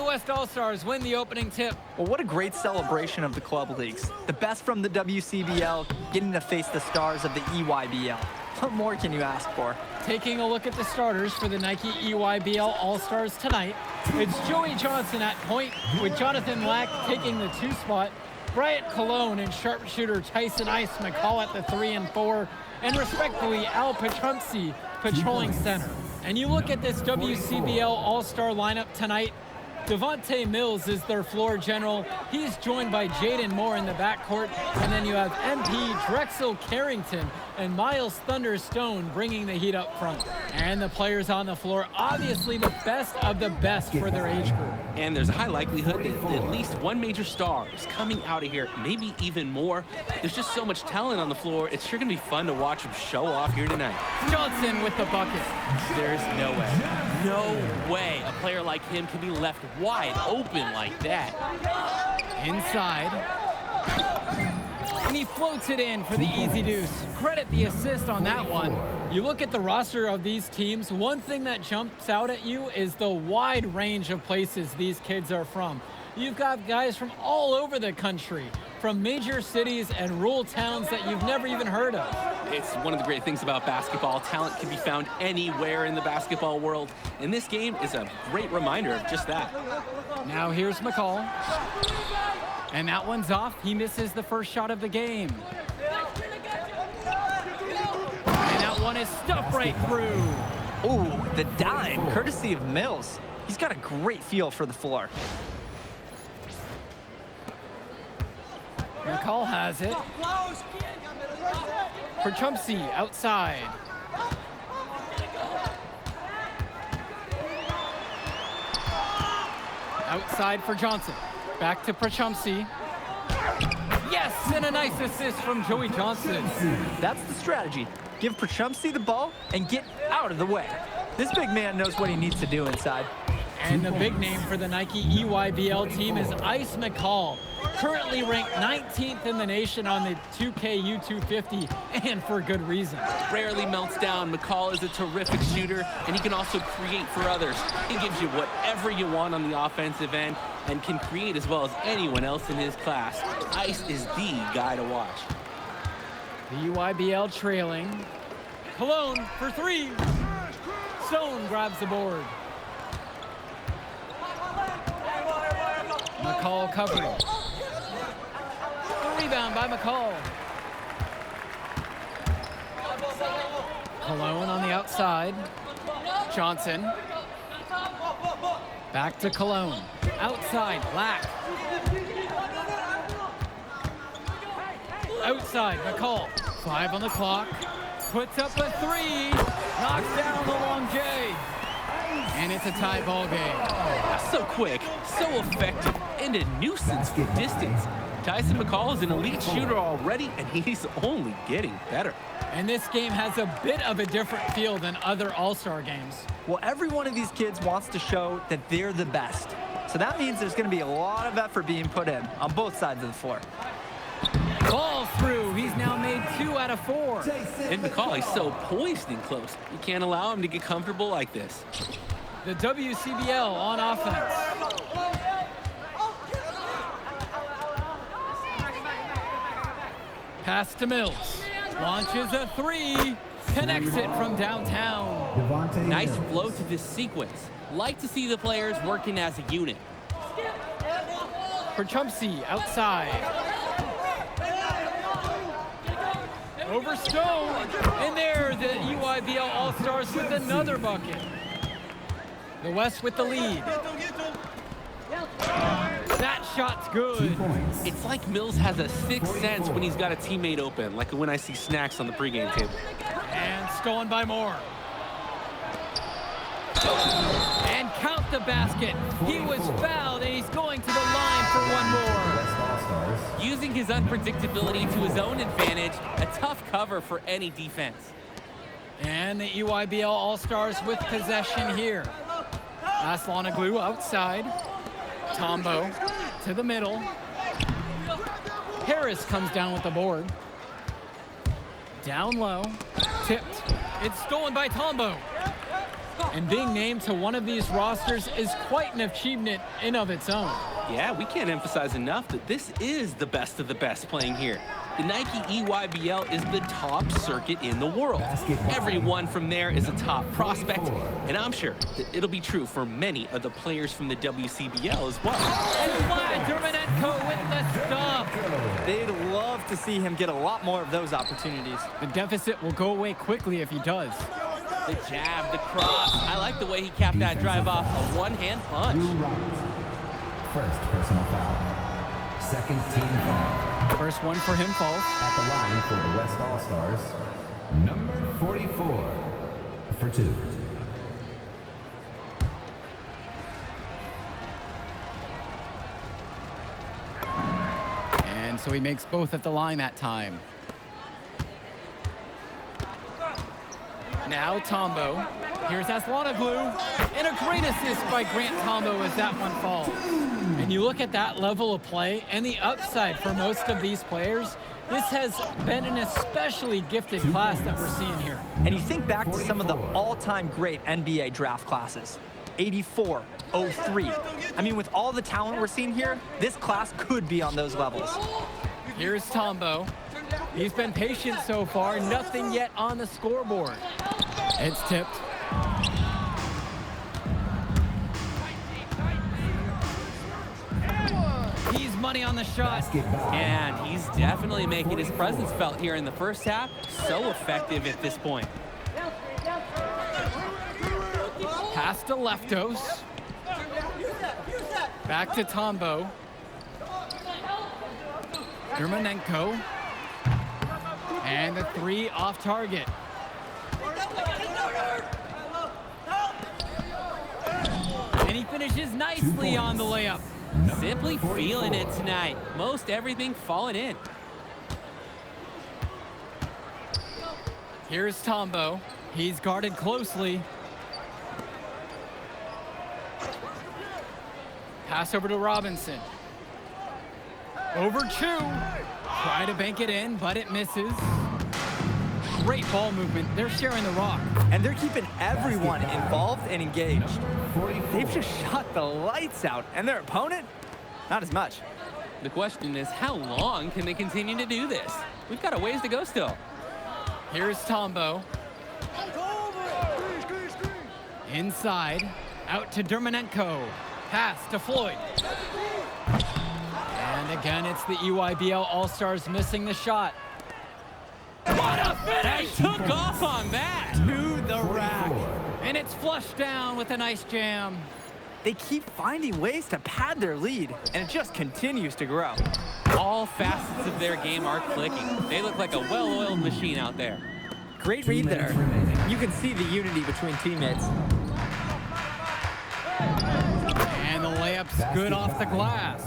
the West All-Stars win the opening tip. Well, what a great celebration of the club leagues. The best from the WCBL, getting to face the stars of the EYBL. What more can you ask for? Taking a look at the starters for the Nike EYBL All-Stars tonight, it's Joey Johnson at point with Jonathan Lack taking the 2 spot, Bryant Cologne and sharpshooter Tyson Ice McCall at the 3 and 4, and respectively Al Petrumsey patrolling center. And you look at this WCBL All-Star lineup tonight, Devontae Mills is their floor general. He's joined by Jaden Moore in the backcourt. And then you have MP Drexel Carrington and Miles Thunderstone bringing the heat up front. And the players on the floor, obviously the best of the best for their age group. And there's a high likelihood that at least one major star is coming out of here, maybe even more. There's just so much talent on the floor. It's sure going to be fun to watch them show off here tonight. Johnson with the bucket. There's no way a player like him can be left wide open like that. Inside. And he floats it in for the easy deuce. Credit the assist on that one. You look at the roster of these teams, one thing that jumps out at you is the wide range of places these kids are from. You've got guys from all over the country, from major cities and rural towns that you've never even heard of. It's one of the great things about basketball. Talent can be found anywhere in the basketball world, and this game is a great reminder of just that. Now here's McCall. And that one's off. He misses the first shot of the game. And that one is stuffed right through. Ooh, the dime, courtesy of Mills. He's got a great feel for the floor. McCall has it. For Trumpsy outside. Outside for Johnson. Back to Prachumsey. Yes, and a nice assist from Joey Johnson. That's the strategy. Give Prachumsey the ball and get out of the way. This big man knows what he needs to do inside. And the big name for the Nike EYBL team is Ice McCall, currently ranked 19th in the nation on the 2K U250, and for good reason. Rarely melts down. McCall is a terrific shooter, and he can also create for others. He gives you whatever you want on the offensive end and can create as well as anyone else in his class. Ice is the guy to watch. The EYBL trailing. Cologne for 3. Stone grabs the board. McCall covering. Rebound by McCall. Cologne on the outside. Johnson. Back to Cologne. Outside, Lack. Outside, McCall. 5 on the clock. Puts up a 3. Knocks down the long J. And it's a tie ball game. So quick, so effective, and a nuisance for distance. Tyson McCall is an elite shooter already, and he's only getting better. And this game has a bit of a different feel than other All-Star games. Well, every one of these kids wants to show that they're the best. So that means there's going to be a lot of effort being put in on both sides of the floor. Ball through. He's now made 2 out of 4. And McCall, he's so poised and close. You can't allow him to get comfortable like this. The WCBL on offense. Pass to Mills. Launches a 3. Connects it from downtown. Nice flow to this sequence. Like to see the players working as a unit. For Trumpsy outside. Over Stone. And there, the EYBL All-Stars with another bucket. The West with the lead. That shot's good. It's like Mills has a sixth sense when he's got a teammate open, like when I see snacks on the pregame table. And stolen by Moore. And count the basket. He was fouled, and he's going to the line for one more. Using his unpredictability to his own advantage, a tough cover for any defense. And the EYBL All-Stars with possession here. Aslanoglu outside. Tombo to the middle. Harris comes down with the board. Down low. Tipped. It's stolen by Tombo. And being named to one of these rosters is quite an achievement in of its own. Yeah, we can't emphasize enough that this is the best of the best playing here. The Nike EYBL is the top circuit in the world. Everyone from there is a top prospect, and I'm sure that it'll be true for many of the players from the WCBL as well. And Vlad Dermonenko with the stop. They'd love to see him get a lot more of those opportunities. The deficit will go away quickly if he does. The jab, the cross. I like the way he capped that drive off a one-hand punch. First personal foul. Second team foul. First one for him falls. At the line for the West All-Stars, number 44 for 2. And so he makes both at the line that time. Now Tombo. Here's Aslanoglu. And a great assist by Grant Tombo as that one falls. And you look at that level of play and the upside for most of these players, this has been an especially gifted class that we're seeing here. And you think back to some of the all-time great NBA draft classes. 84, 03. I mean, with all the talent we're seeing here, this class could be on those levels. Here's Tombo. He's been patient so far, nothing yet on the scoreboard. It's tipped. He's money on the shot. And he's definitely making his presence felt here in the first half. So effective at this point. Pass to Leftos. Back to Tombo. Dermonenko. And the three off target. And he finishes nicely on the layup. Simply feeling it tonight. Most everything falling in. Here's Tombo. He's guarded closely. Pass over to Robinson. Over Chu. Try to bank it in, but it misses. Great ball movement. They're sharing the rock. And they're keeping everyone involved and engaged. They've just shot the lights out, and their opponent, not as much. The question is, how long can they continue to do this? We've got a ways to go still. Here's Tombo. Inside. Out to Dermonenko. Pass to Floyd. And again, it's the EYBL All-Stars missing the shot. What a finish! They took off on that. To the rack. And it's flushed down with a nice jam. They keep finding ways to pad their lead, and it just continues to grow. All facets of their game are clicking. They look like a well-oiled machine out there. Great read there. You can see the unity between teammates. And the layup's good off the glass.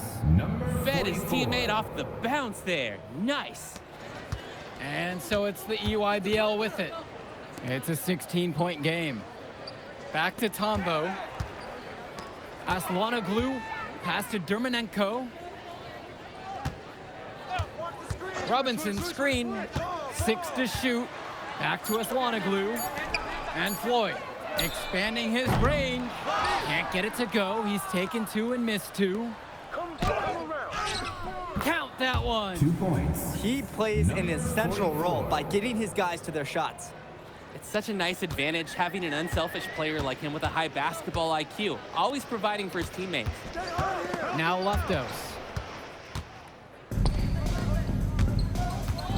Fed his teammate off the bounce there. Nice. And so it's the EYBL with it. It's a 16-point game. Back to Tombo. Aslanoglu, pass to Dermonenko. Robinson screen, 6 to shoot. Back to Aslanoglu. And Floyd expanding his range. Can't get it to go. He's taken 2 and missed 2. Count that one. 2 points. He plays an essential role by getting his guys to their shots. It's such a nice advantage having an unselfish player like him with a high basketball IQ, always providing for his teammates. Now Leftos.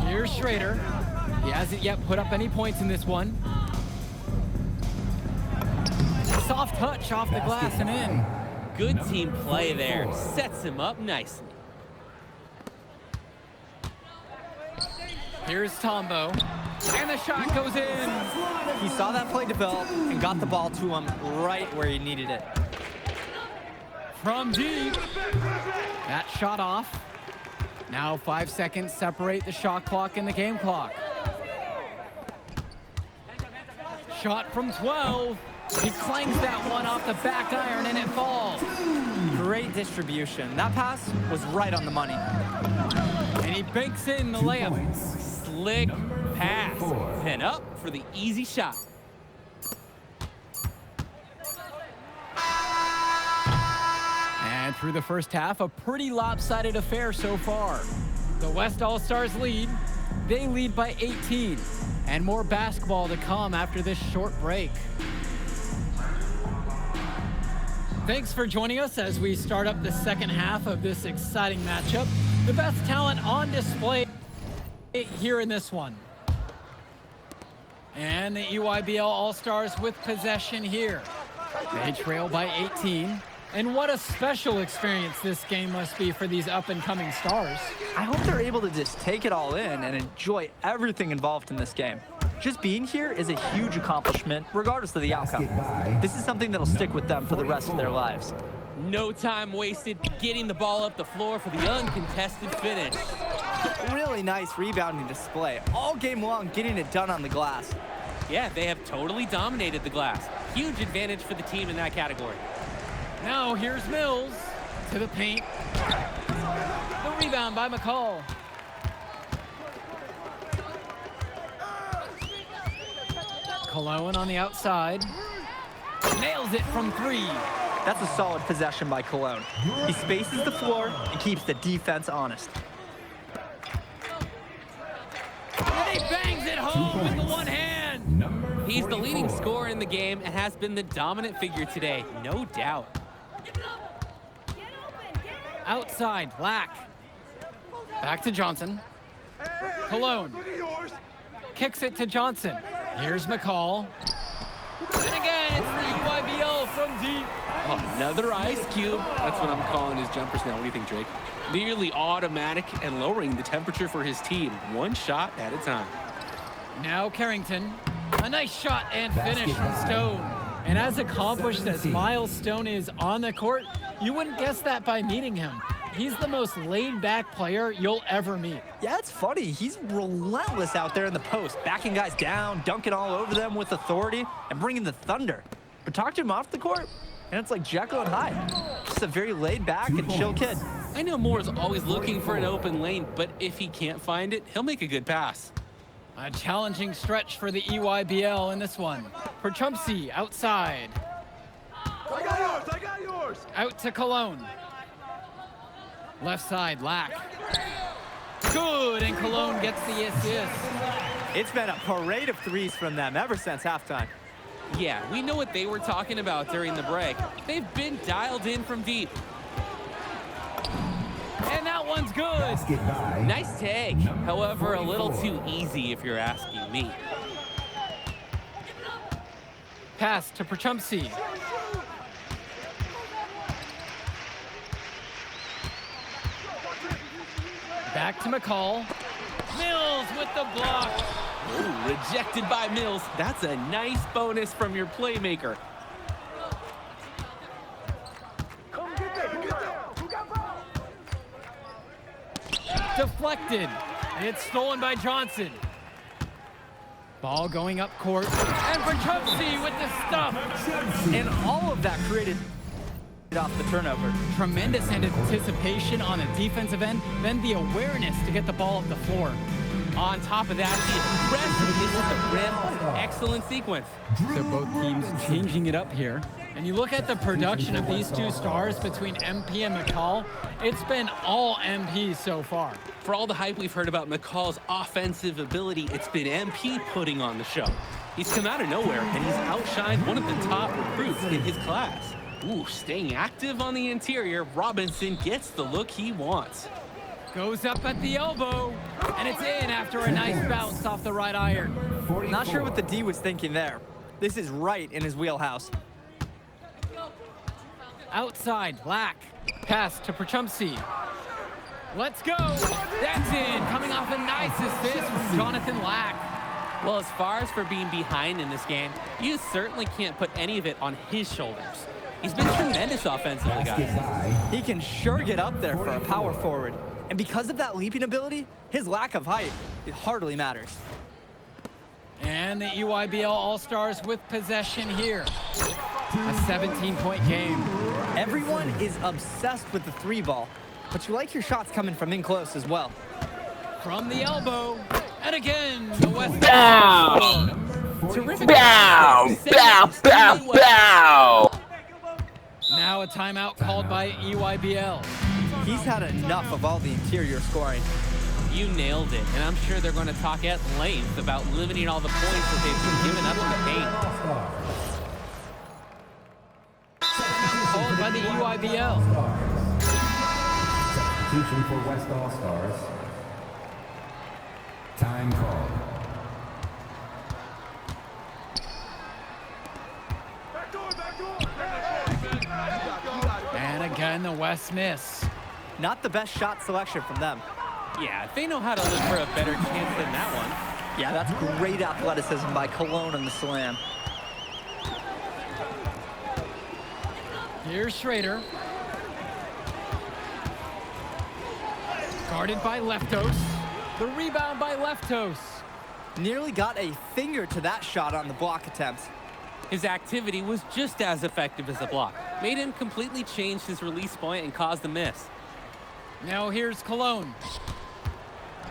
Here's Schrader. He hasn't yet put up any points in this one. Soft touch off the glass and in. Good team play there. Sets him up nicely. Here's Tombo. And the shot goes in. He saw that play develop and got the ball to him right where he needed it. From deep. That shot off. Now 5 seconds separate the shot clock and the game clock. Shot from 12. He clangs that one off the back iron and it falls. Great distribution. That pass was right on the money. And he banks in the layup. Slick pass. Pin up for the easy shot. Through the first half, a pretty lopsided affair so far. The West All-Stars lead. They lead by 18. And more basketball to come after this short break. Thanks for joining us as we start up the second half of this exciting matchup. The best talent on display here in this one. And the EYBL All-Stars with possession here. They trail by 18. And what a special experience this game must be for these up-and-coming stars. I hope they're able to just take it all in and enjoy everything involved in this game. Just being here is a huge accomplishment, regardless of the outcome. This is something that'll stick with them for the rest of their lives. No time wasted getting the ball up the floor for the uncontested finish. Really nice rebounding display. All game long, getting it done on the glass. Yeah, they have totally dominated the glass. Huge advantage for the team in that category. Now here's Mills to the paint. The rebound by McCall. Cologne on the outside. Nails it from 3. That's a solid possession by Cologne. He spaces the floor and keeps the defense honest. And he bangs it home with the one hand. He's the leading scorer in the game and has been the dominant figure today, no doubt. Outside, Lack. Back to Johnson. Cologne. Kicks it to Johnson. Here's McCall. And again, it's the EYBL from deep. Oh, another ice cube. That's what I'm calling his jumpers now. What do you think, Drake? Nearly automatic and lowering the temperature for his team, one shot at a time. Now Carrington. A nice shot and finish from Stone. And as accomplished as Miles Stone is on the court, you wouldn't guess that by meeting him. He's the most laid-back player you'll ever meet. Yeah, it's funny. He's relentless out there in the post, backing guys down, dunking all over them with authority, and bringing the thunder. But talk to him off the court, and it's like Jekyll and Hyde. Just a very laid-back and chill kid. I know Moore's always looking for an open lane, but if he can't find it, he'll make a good pass. A challenging stretch for the EYBL in this one. For Trumpsy, outside. I got yours. Out to Cologne. Left side, Lack. Good, and Cologne gets the assist. It's been a parade of threes from them ever since halftime. Yeah, we know what they were talking about during the break. They've been dialed in from deep. And that one's good. Nice take. However, a little too easy if you're asking me. Pass to Perchumsey. Back to McCall. Mills with the block. Ooh, rejected by Mills. That's a nice bonus from your playmaker. Deflected. It's stolen by Johnson. Ball going up court. And Perchumsey with the stuff. And all of that created off the turnover. Tremendous anticipation on the defensive end, then the awareness to get the ball up the floor. On top of that, the aggressiveness at the rim. Excellent sequence. So both teams changing it up here. And you look at the production of these two stars between MP and McCall, it's been all MP so far. For all the hype we've heard about McCall's offensive ability, it's been MP putting on the show. He's come out of nowhere, and he's outshined one of the top recruits in his class. Ooh, staying active on the interior, Robinson gets the look he wants. Goes up at the elbow, and it's in after a nice bounce off the right iron. Not sure what the D was thinking there. This is right in his wheelhouse. Outside, Lack. Pass to Perchumsey. Let's go. That's in. Coming off a nice assist from Jonathan Lack. Well, as far as for being behind in this game, you certainly can't put any of it on his shoulders. He's been tremendous offensively, guys. He can sure get up there for a power forward. And because of that leaping ability, his lack of height, it hardly matters. And the EYBL All-Stars with possession here. A 17-point game. Everyone is obsessed with the three ball, but you like your shots coming from in close as well. From the elbow. And again, the West. Bow! Terrific. Bow! Bow! Bow! Bow! Now a timeout called by EYBL. He's had enough of all the interior scoring. You nailed it, and I'm sure they're going to talk at length about limiting all the points that they've been giving up in the paint. Called by the EYBL. Substitution for West All-Stars. Time called. And again, the West miss. Not the best shot selection from them. Yeah, they know how to look for a better chance than that one. Yeah, that's great athleticism by Cologne on the slam. Here's Schrader. Guarded by Leftos. The rebound by Leftos. Nearly got a finger to that shot on the block attempt. His activity was just as effective as the block. Made him completely change his release point and caused the miss. Now here's Cologne.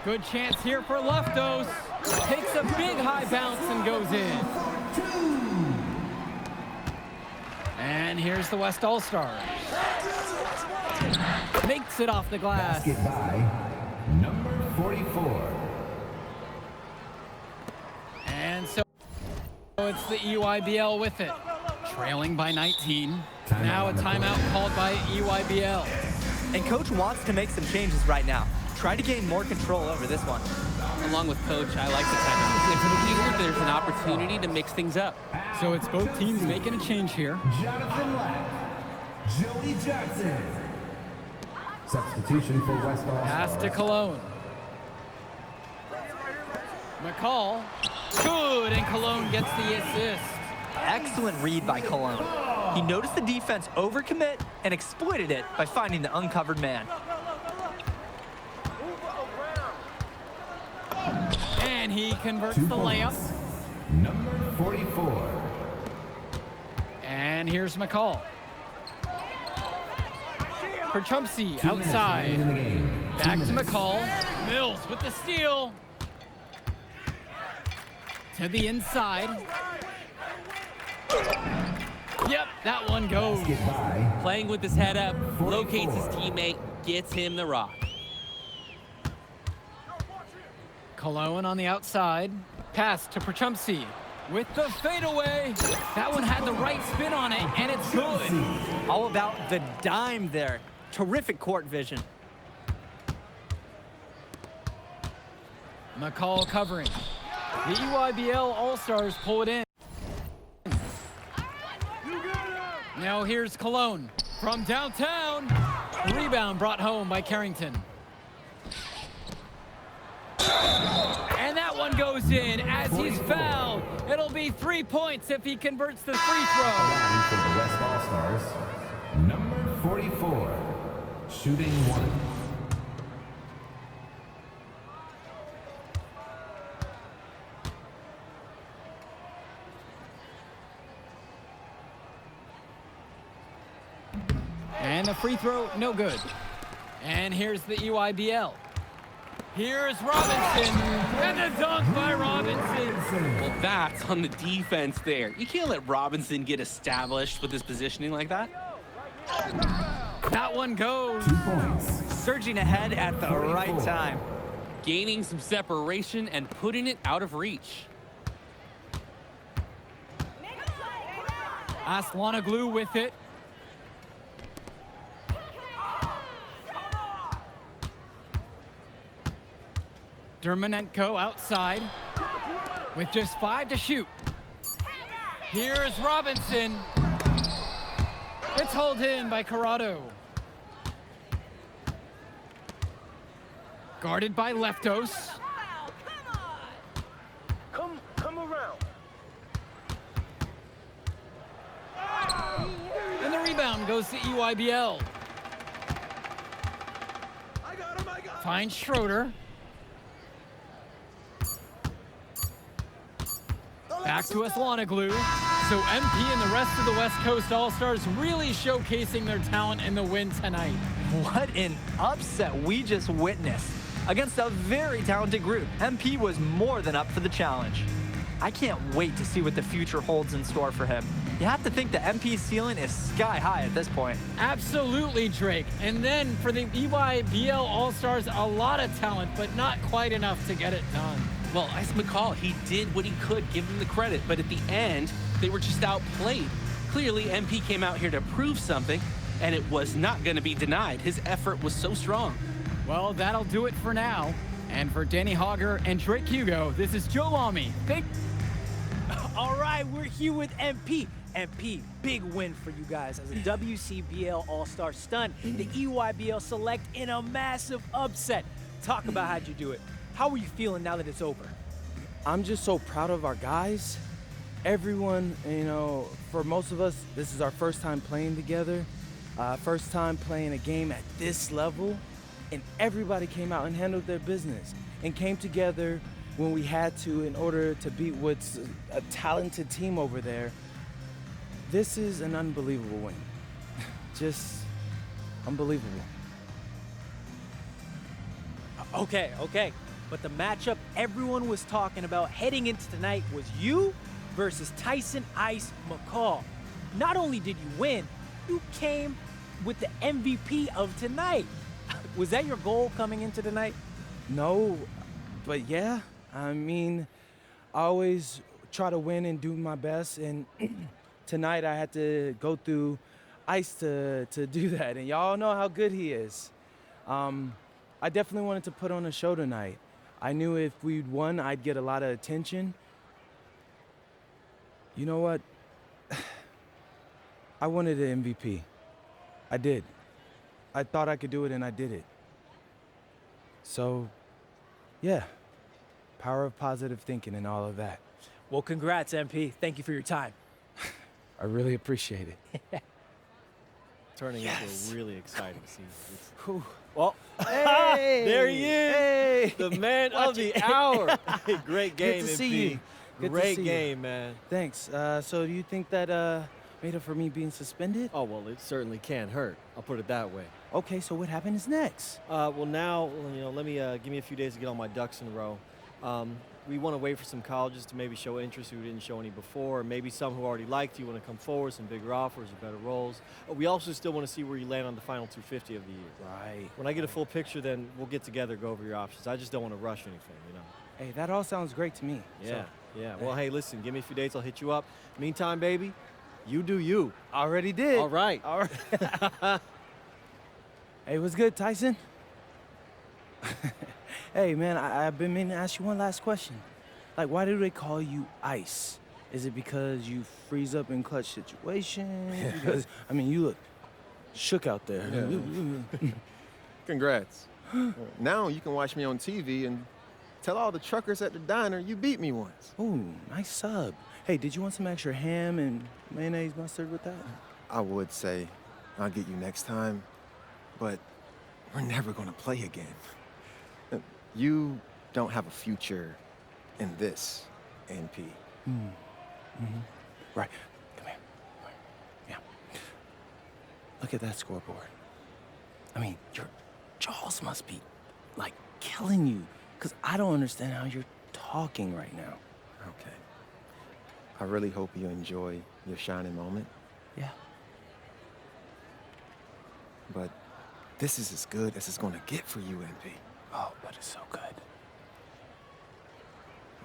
Good chance here for Leftos. Takes a big high bounce and goes in. And here's the West All-Stars. Makes it off the glass. Basket by number 44. And so it's the EYBL with it. Trailing by 19. Now a timeout called by EYBL. And coach wants to make some changes right now. Try to gain more control over this one. Along with coach, I like the timeout. It's clear there's an opportunity to mix things up. So it's both teams making a change here. Jonathan Lack. Joey Johnson. Substitution for West All-Stars. Pass to Cologne. McCall. Good, and Cologne gets the assist. Excellent read by Cologne. He noticed the defense overcommit and exploited it by finding the uncovered man. And he converts 2 the layup. points. Number 44. And here's McCall. For Trumpsy 2 minutes remaining in outside. the game. Back to McCall. Mills with the steal. To the inside. Yep, that one goes. Basket by Playing with his head up, locates his teammate, gets him the rock. Cologne on the outside. Pass to Perchumsey with the fadeaway. That one had the right spin on it, and it's good. All about the dime there. Terrific court vision. McCall covering. The EYBL All-Stars pull it in. Now here's Cologne from downtown. Rebound brought home by Carrington. And that one goes in as he's fouled. It'll be 3 points if he converts the free throw. line for the West All-Stars. Number 44. Shooting 1. And the free throw, no good. And here's the EYBL. Here's Robinson, and the dunk by Robinson. Well, that's on the defense there. You can't let Robinson get established with his positioning like that. That one goes. 2 points. Surging ahead at the right time. Gaining some separation and putting it out of reach. Aslanoglu with it. Dermanenko outside with just 5 to shoot. Here's Robinson. It's hauled in by Corrado. Guarded by Leftos. Come around. And the rebound goes to EYBL. I got him. Finds Schroeder. Back to Aslanoglu. So MP and the rest of the West Coast All-Stars really showcasing their talent in the win tonight. What an upset we just witnessed. Against a very talented group, MP was more than up for the challenge. I can't wait to see what the future holds in store for him. You have to think the MP ceiling is sky high at this point. Absolutely, Drake. And then for the EYBL All-Stars, a lot of talent, but not quite enough to get it done. Well, Ice McCall, he did what he could, give him the credit, but at the end, they were just outplayed. Clearly, MP came out here to prove something, and it was not going to be denied. His effort was so strong. Well, that'll do it for now. And for Danny Hogger and Drake Hugo, this is Joe Lamy. All right, we're here with MP. MP, big win for you guys as a WCBL All-Star stun. The EYBL Select in a massive upset. Talk about how'd you do it. How are you feeling now that it's over? I'm just so proud of our guys. Everyone, you know, for most of us, this is our first time playing together, first time playing a game at this level, and everybody came out and handled their business and came together when we had to in order to beat what's a talented team over there. This is an unbelievable win. Just unbelievable. Okay. But the matchup everyone was talking about heading into tonight was you versus Tyson Ice McCall. Not only did you win, you came with the MVP of tonight. Was that your goal coming into tonight? No, but yeah, I mean, I always try to win and do my best, and tonight I had to go through Ice to do that, and y'all know how good he is. I definitely wanted to put on a show tonight. I knew if we'd won, I'd get a lot of attention. You know what? I wanted an MVP. I did. I thought I could do it, and I did it. So, yeah, power of positive thinking and all of that. Well, congrats, MP. Thank you for your time. I really appreciate it. Turning into a really exciting season. Well, Hey! There he is, Hey! the man of the hour. Great game, Good to see MP. you. Good to Great see you. game, man. Thanks. So do you think that made up for me being suspended? Oh, well, it certainly can't hurt. I'll put it that way. Okay, so what happens next? Well, now, you know, let me give me a few days to get all my ducks in a row. We want to wait for some colleges to maybe show interest who didn't show any before, or maybe some who already liked you want to come forward, some bigger offers or better roles. We also still want to see where you land on the final 250 of the year. Right. When I get a full picture, then we'll get together, go over your options. I just don't want to rush anything, you know. Hey, that all sounds great to me. Yeah, So, yeah. Well, hey, listen, give me a few days, I'll hit you up. Meantime, baby, you do you. already did. All right. All right. Hey, what's good, Tyson? Hey, man, I've been meaning to ask you one last question. Like, why do they call you Ice? Is it because you freeze up in clutch situations? Because, I mean, you look shook out there. Congrats. Now you can watch me on TV and tell all the truckers at the diner you beat me once. Ooh, nice sub. Hey, did you want some extra ham and mayonnaise mustard with that? I would say I'll get you next time, but we're never gonna play again. You don't have a future in this, NP. Right. Come here. Yeah. Look at that scoreboard. I mean, your jaws must be, like, killing you. Because I don't understand how you're talking right now. Okay. I really hope you enjoy your shining moment, Yeah. but this is as good as it's gonna get for you, NP. Oh, but it's so good.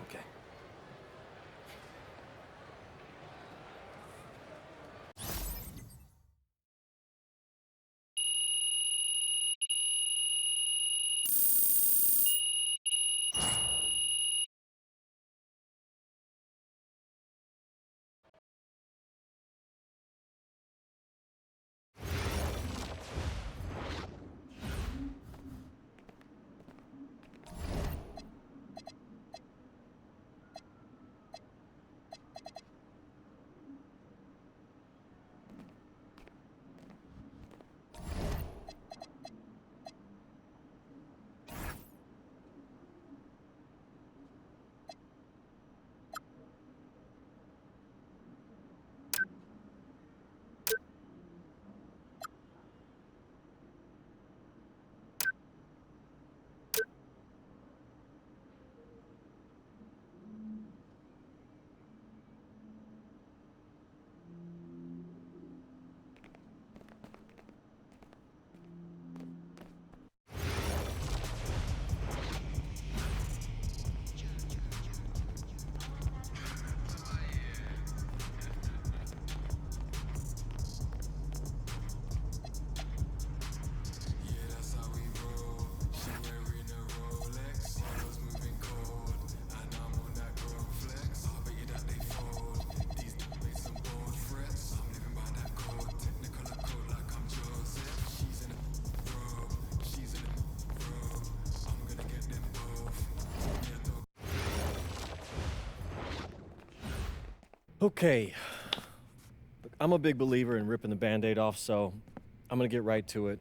Okay. Okay. Look, I'm a big believer in ripping the Band-Aid off, so I'm going to get right to it.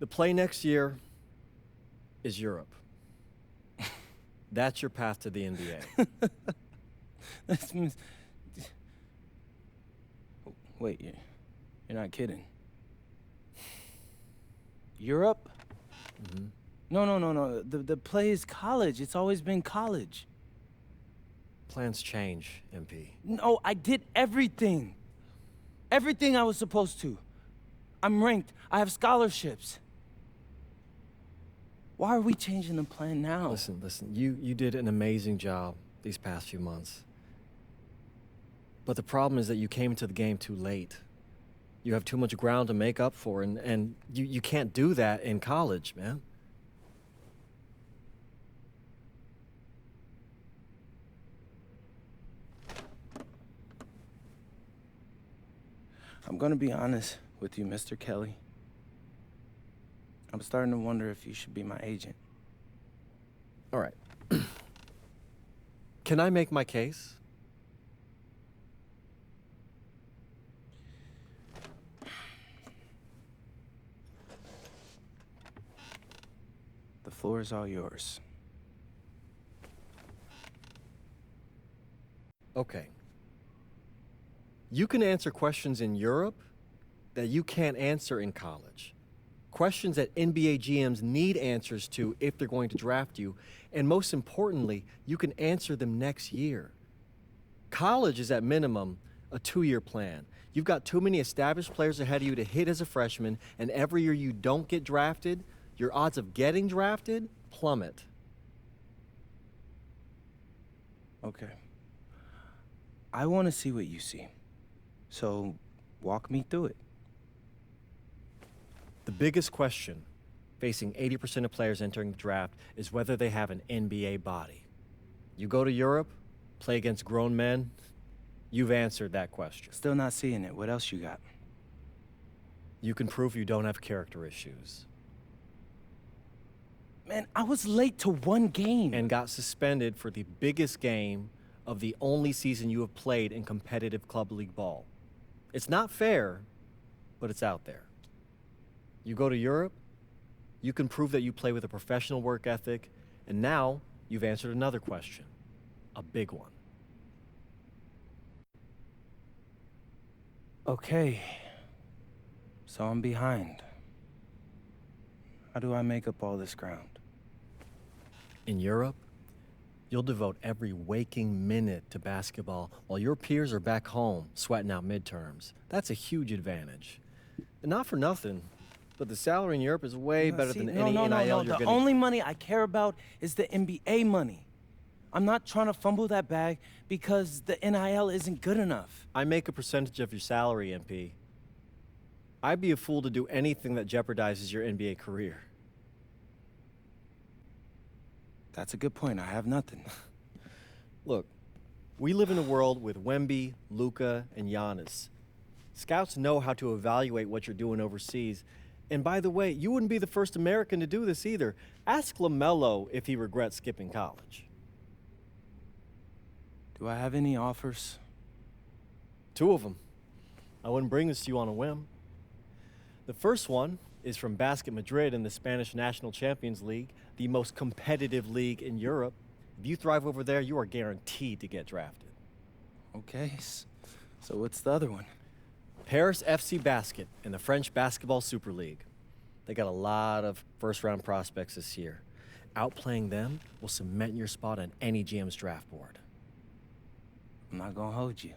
The play next year is Europe. That's your path to the NBA. Wait, you're not kidding. Europe? Mm-hmm. No. The play is college. It's always been college. Plans change, MP. No, I did everything. Everything I was supposed to. I'm ranked. I have scholarships. Why are we changing the plan now? Listen. You did an amazing job these past few months. But the problem is that you came into the game too late. You have too much ground to make up for, and you can't do that in college, man. I'm gonna be honest with you, Mr. Kelly. I'm starting to wonder if you should be my agent. All right. Can I make my case? The floor is all yours. Okay. You can answer questions in Europe that you can't answer in college. Questions that NBA GMs need answers to if they're going to draft you. And most importantly, you can answer them next year. College is at minimum a 2-year plan. You've got too many established players ahead of you to hit as a freshman, and every year you don't get drafted, your odds of getting drafted plummet. Okay. I want to see what you see. So, walk me through it. The biggest question facing 80% of players entering the draft is whether they have an NBA body. You go to Europe, play against grown men, you've answered that question. Still not seeing it. What else you got? You can prove you don't have character issues. Man, I was late to one game. And got suspended for the biggest game of the only season you have played in competitive club league ball. It's not fair, but it's out there. You go to Europe, you can prove that you play with a professional work ethic, and now you've answered another question, a big one. Okay. So I'm behind. How do I make up all this ground? In Europe, you'll devote every waking minute to basketball while your peers are back home sweating out midterms. That's a huge advantage. And not for nothing, but the salary in Europe is way better than any NIL you're The getting. only money I care about is the NBA money. I'm not trying to fumble that bag because the NIL isn't good enough. I make a percentage of your salary, MP. I'd be a fool to do anything that jeopardizes your NBA career. That's a good point. I have nothing. Look, we live in a world with Wemby, Luka, and Giannis. Scouts know how to evaluate what you're doing overseas. And by the way, you wouldn't be the first American to do this either. Ask LaMelo if he regrets skipping college. Do I have any offers? 2 of them. I wouldn't bring this to you on a whim. The first one is from Basket Madrid in the Spanish National Champions League, the most competitive league in Europe. If you thrive over there, you are guaranteed to get drafted. Okay, so what's the other one? Paris FC Basket in the French Basketball Super League. They got a lot of first-round prospects this year. Outplaying them will cement your spot on any GM's draft board. I'm not gonna hold you.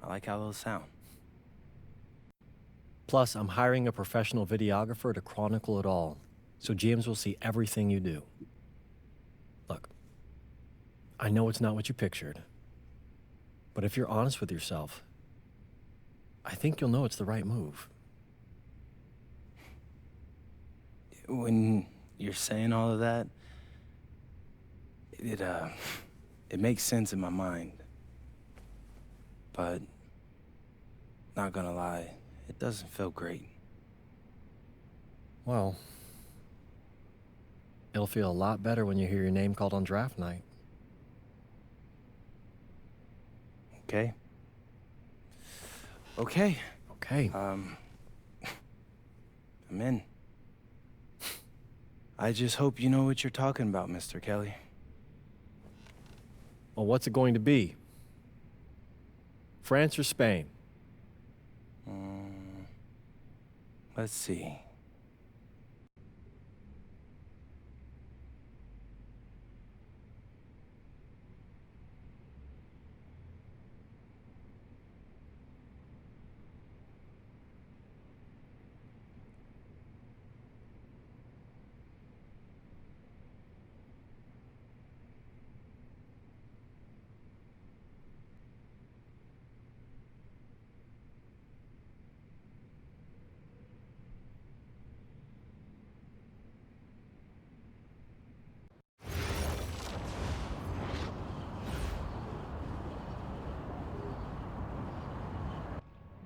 I like how those sound. Plus, I'm hiring a professional videographer to chronicle it all, so GMs will see everything you do. Look, I know it's not what you pictured, but if you're honest with yourself, I think you'll know it's the right move. When you're saying all of that, it makes sense in my mind. But, not gonna lie, it doesn't feel great. Well, it'll feel a lot better when you hear your name called on draft night. Okay? Okay. Okay. I'm in. I just hope you know what you're talking about, Mr. Kelly. Well, what's it going to be? France or Spain? Let's see.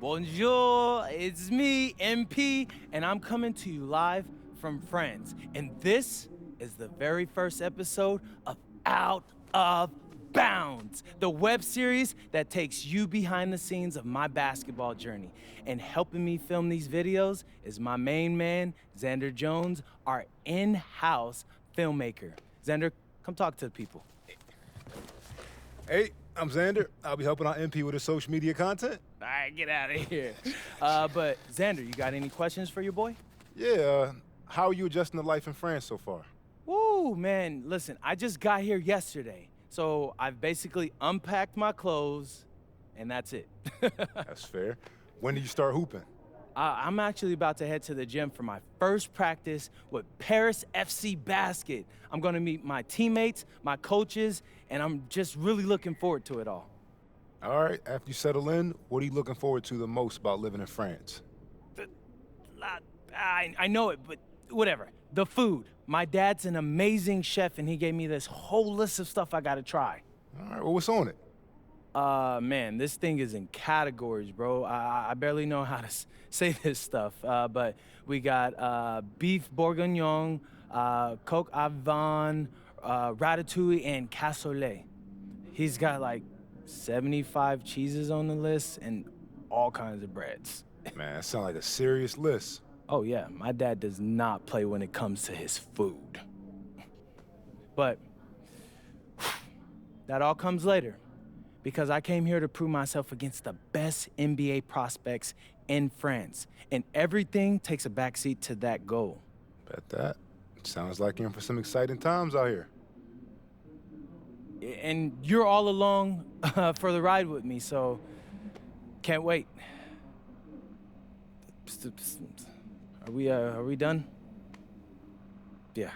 Bonjour, it's me, MP, and I'm coming to you live from France. And this is the very first episode of Out of Bounds, the web series that takes you behind the scenes of my basketball journey. And helping me film these videos is my main man, Xander Jones, our in-house filmmaker. Xander, come talk to the people. Hey, I'm Xander. I'll be helping out MP with his social media content. All right, get out of here. But Xander, you got any questions for your boy? Yeah, how are you adjusting to life in France so far? Woo, man, listen, I just got here yesterday. So I've basically unpacked my clothes, and that's it. That's fair. When do you start hooping? I'm actually about to head to the gym for my first practice with Paris FC Basket. I'm gonna meet my teammates, my coaches, and I'm just really looking forward to it all. All right, after you settle in, what are you looking forward to the most about living in France? I know it, but whatever. The food. My dad's an amazing chef, and he gave me this whole list of stuff I gotta try. All right, well, what's on it? Man, this thing is in categories, bro. I barely know how to say this stuff, but we got beef bourguignon, coq au vin, ratatouille, and cassoulet. He's got like 75 cheeses on the list and all kinds of breads. Man, that sounds like a serious list. Oh yeah, my dad does not play when it comes to his food. But that all comes later, because I came here to prove myself against the best NBA prospects in France, and everything takes a backseat to that goal. Bet that. Sounds like you're in for some exciting times out here. And you're all along for the ride with me, so can't wait. Are we done? Yeah.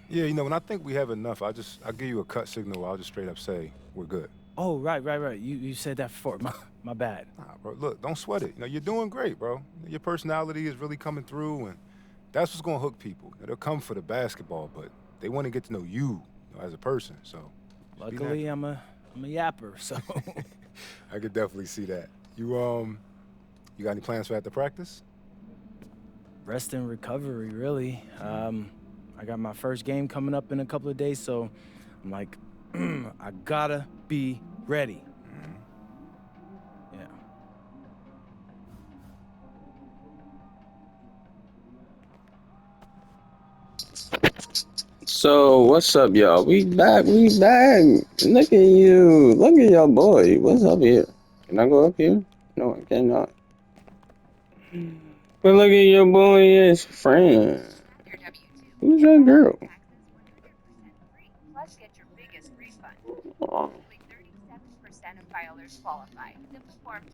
Yeah, you know, when I think we have enough, I'll give you a cut signal. I'll just straight up say we're good. Oh, right. You said that before. My bad. Nah, bro, look, don't sweat it. You know, you're doing great, bro. Your personality is really coming through, and that's what's gonna hook people. They'll come for the basketball, but they want to get to know you, as a person. So, luckily, I'm a yapper, so. I could definitely see that. You got any plans for after practice? Rest and recovery, really. I got my first game coming up in a couple of days, so I'm like, I gotta be ready. Yeah. So, what's up, y'all? We back. Look at you. Look at your boy. What's up here? Can I go up here? No, I cannot. But look at your boy, his friend. Who's that girl? Plus, get your biggest refund. Oh. Only 37% of filers qualify. The form